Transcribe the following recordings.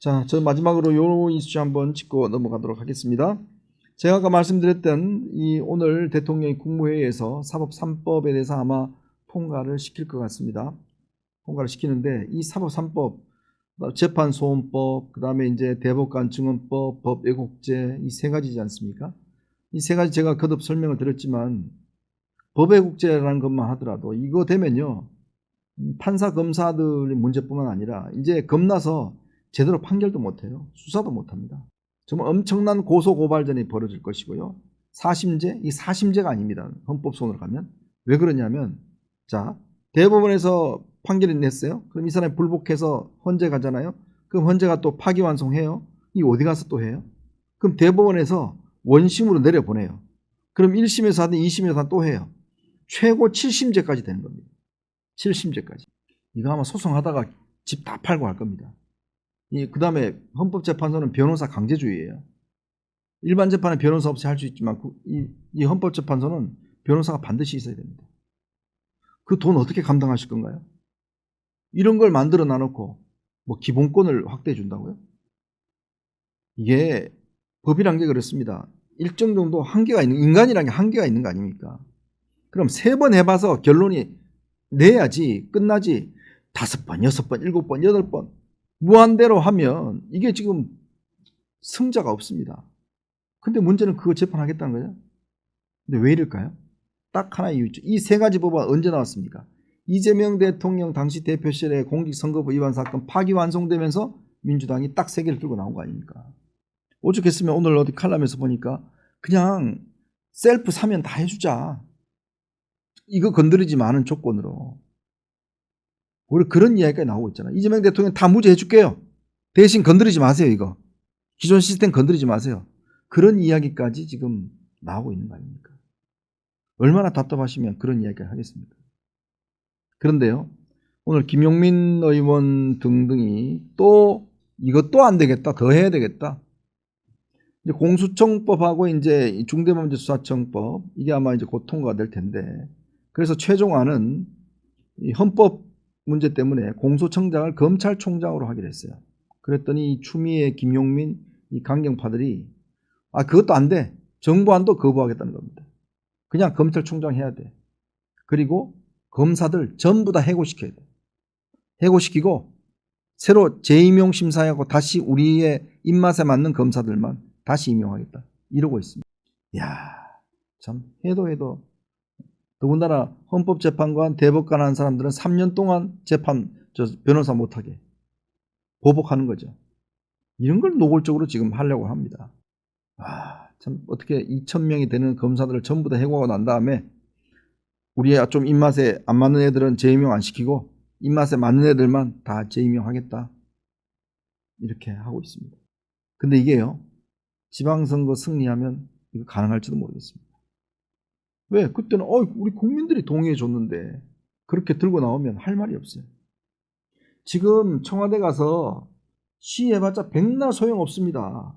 자, 저 마지막으로 요 이슈 한번 짚고 넘어가도록 하겠습니다. 제가 아까 말씀드렸던 이 오늘 대통령이 국무회의에서 사법 3법에 대해서 아마 통과를 시킬 것 같습니다. 통과를 시키는데 이 사법 3법, 재판소원법, 그 다음에 이제 대법관 증언법, 법외국제 이 세 가지지 않습니까? 이 세 가지 제가 거듭 설명을 드렸지만 법외국제라는 것만 하더라도 이거 되면요 판사 검사들의 문제뿐만 아니라 이제 겁나서 제대로 판결도 못해요. 수사도 못합니다. 정말 엄청난 고소고발전이 벌어질 것이고요. 사심제, 이 사심제가 아닙니다. 헌법소원으로 가면. 왜 그러냐면 자 대법원에서 판결이 냈어요. 그럼 이 사람이 불복해서 헌재 가잖아요. 그럼 헌재가 또 파기환송해요. 이 어디 가서 또 해요? 그럼 대법원에서 원심으로 내려보내요. 그럼 1심에서 하든 2심에서 하든 또 해요. 최고 7심제까지 되는 겁니다. 7심제까지. 이거 아마 소송하다가 집 다 팔고 할 겁니다. 그 다음에 헌법재판소는 변호사 강제주의예요. 일반 재판은 변호사 없이 할 수 있지만 이 헌법재판소는 변호사가 반드시 있어야 됩니다. 그 돈 어떻게 감당하실 건가요? 이런 걸 만들어 놔놓고 뭐 기본권을 확대해 준다고요? 이게 법이란 게 그렇습니다. 일정 정도 한계가 있는, 인간이란 게 한계가 있는 거 아닙니까? 그럼 3번 해봐서 결론이 내야지 끝나지 5번, 6번, 7번, 8번 무한대로 하면 이게 지금 승자가 없습니다. 근데 문제는 그거 재판하겠다는 거죠. 근데 왜 이럴까요? 딱 하나 이유 있죠. 이 세 가지 법안 언제 나왔습니까? 이재명 대통령 당시 대표 시절에 공직선거법 위반 사건 파기환송되면서 민주당이 딱 3개를 들고 나온 거 아닙니까? 오죽했으면 오늘 어디 칼럼에서 보니까 그냥 셀프 사면 다 해주자. 이거 건드리지 마는 조건으로. 우리 그런 이야기가 나오고 있잖아요. 이재명 대통령 다 무죄 해줄게요. 대신 건드리지 마세요. 이거. 기존 시스템 건드리지 마세요. 그런 이야기까지 지금 나오고 있는 거 아닙니까? 얼마나 답답하시면 그런 이야기를 하겠습니까? 그런데요. 오늘 김용민 의원 등등이 또 이것도 안 되겠다. 더 해야 되겠다. 이제 공수처법하고 이제 중대범죄수사청법 이게 아마 이제 곧 통과가 될 텐데 그래서 최종안은 이 헌법 문제 때문에 공소청장을 검찰총장으로 하기로 했어요. 그랬더니 이 추미애, 김용민, 이 강경파들이 그것도 안 돼. 정부안도 거부하겠다는 겁니다. 그냥 검찰총장 해야 돼. 그리고 검사들 전부 다 해고시켜야 돼. 해고시키고 새로 재임용 심사하고 다시 우리의 입맛에 맞는 검사들만 다시 임용하겠다. 이러고 있습니다. 이야, 참 해도 더군다나 헌법재판관, 대법관 한 사람들은 3년 동안 변호사 못하게 보복하는 거죠. 이런 걸 노골적으로 지금 하려고 합니다. 참 어떻게 2,000명이 되는 검사들을 전부 다 해고하고 난 다음에 우리의 좀 입맛에 안 맞는 애들은 재임용 안 시키고 입맛에 맞는 애들만 다 재임용하겠다. 이렇게 하고 있습니다. 근데 이게요. 지방선거 승리하면 이거 가능할지도 모르겠습니다. 왜? 그때는 우리 국민들이 동의해 줬는데 그렇게 들고 나오면 할 말이 없어요. 지금 청와대 가서 시해봤자 백날 소용없습니다.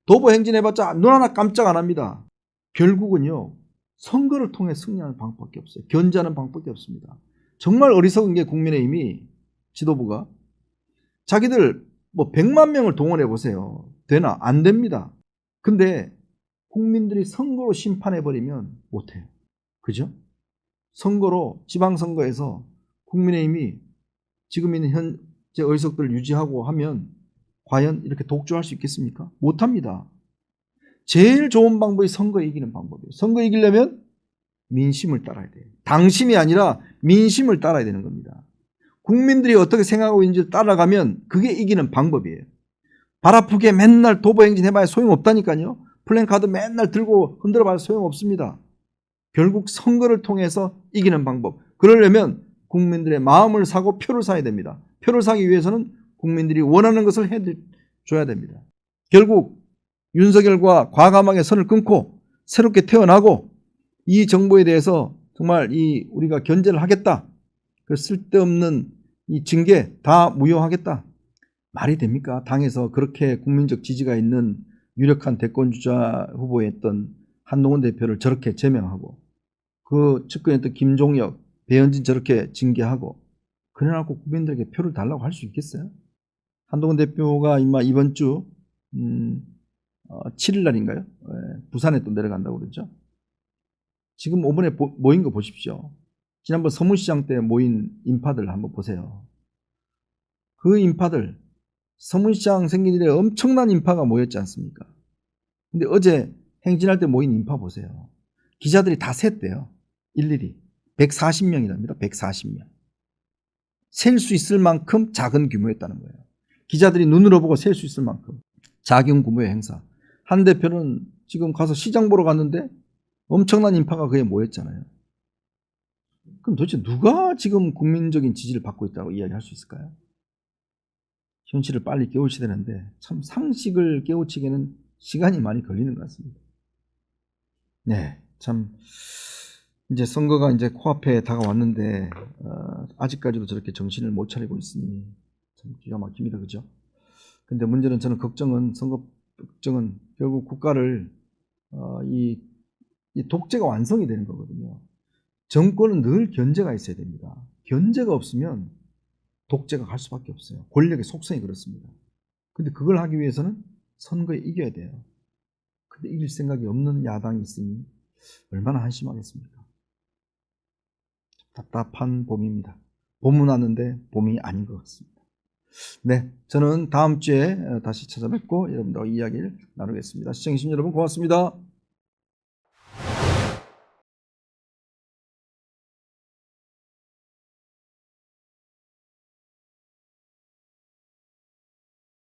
도보 행진해봤자 눈 하나 깜짝 안 합니다. 결국은요. 선거를 통해 승리하는 방법밖에 없어요. 견제하는 방법밖에 없습니다. 정말 어리석은 게 국민의힘이 지도부가 자기들 뭐 100만 명을 동원해 보세요. 되나? 안 됩니다. 근데 국민들이 선거로 심판해버리면 못해요. 그죠? 선거로 지방선거에서 국민의힘이 지금 있는 현재 의석들을 유지하고 하면 과연 이렇게 독주할 수 있겠습니까? 못합니다. 제일 좋은 방법이 선거에 이기는 방법이에요. 선거 이기려면 민심을 따라야 돼요. 당심이 아니라 민심을 따라야 되는 겁니다. 국민들이 어떻게 생각하고 있는지 따라가면 그게 이기는 방법이에요. 발 아프게 맨날 도보행진 해봐야 소용없다니까요. 플랜카드 맨날 들고 흔들어봐야 소용없습니다. 결국 선거를 통해서 이기는 방법. 그러려면 국민들의 마음을 사고 표를 사야 됩니다. 표를 사기 위해서는 국민들이 원하는 것을 해줘야 됩니다. 결국 윤석열과 과감하게 선을 끊고 새롭게 태어나고 이 정부에 대해서 정말 우리가 견제를 하겠다. 그 쓸데없는 이 징계 다 무효하겠다. 말이 됩니까? 당에서 그렇게 국민적 지지가 있는 유력한 대권주자 후보였던 한동훈 대표를 저렇게 제명하고 그 측근이었던 김종혁, 배현진 저렇게 징계하고 그래놓고 국민들에게 표를 달라고 할 수 있겠어요? 한동훈 대표가 이번 주 7일 날인가요? 부산에 또 내려간다고 그랬죠. 지금 이번에 모인 거 보십시오. 지난번 서문시장 때 모인 인파들 한번 보세요. 그 인파들, 서문시장 생긴 이래 엄청난 인파가 모였지 않습니까? 근데 어제 행진할 때 모인 인파 보세요. 기자들이 다 셌대요. 일일이. 140명이랍니다. 140명. 셀 수 있을 만큼 작은 규모였다는 거예요. 기자들이 눈으로 보고 셀 수 있을 만큼 작은 규모의 행사. 한 대표는 지금 가서 시장 보러 갔는데 엄청난 인파가 그에 모였잖아요. 그럼 도대체 누가 지금 국민적인 지지를 받고 있다고 이야기할 수 있을까요? 현실을 빨리 깨우쳐야 되는데 참 상식을 깨우치기에는 시간이 많이 걸리는 것 같습니다. 네, 참 이제 선거가 이제 코앞에 다가왔는데 아직까지도 저렇게 정신을 못 차리고 있으니 참 기가 막힙니다, 그죠? 근데 문제는 저는 선거 걱정은 결국 국가를 이 독재가 완성이 되는 거거든요. 정권은 늘 견제가 있어야 됩니다. 견제가 없으면 독재가 갈 수밖에 없어요. 권력의 속성이 그렇습니다. 근데 그걸 하기 위해서는 선거에 이겨야 돼요. 근데 이길 생각이 없는 야당이 있으니 얼마나 한심하겠습니까? 답답한 봄입니다. 봄은 왔는데 봄이 아닌 것 같습니다. 네, 저는 다음 주에 다시 찾아뵙고 여러분들과 이야기를 나누겠습니다. 시청해주신 여러분 고맙습니다.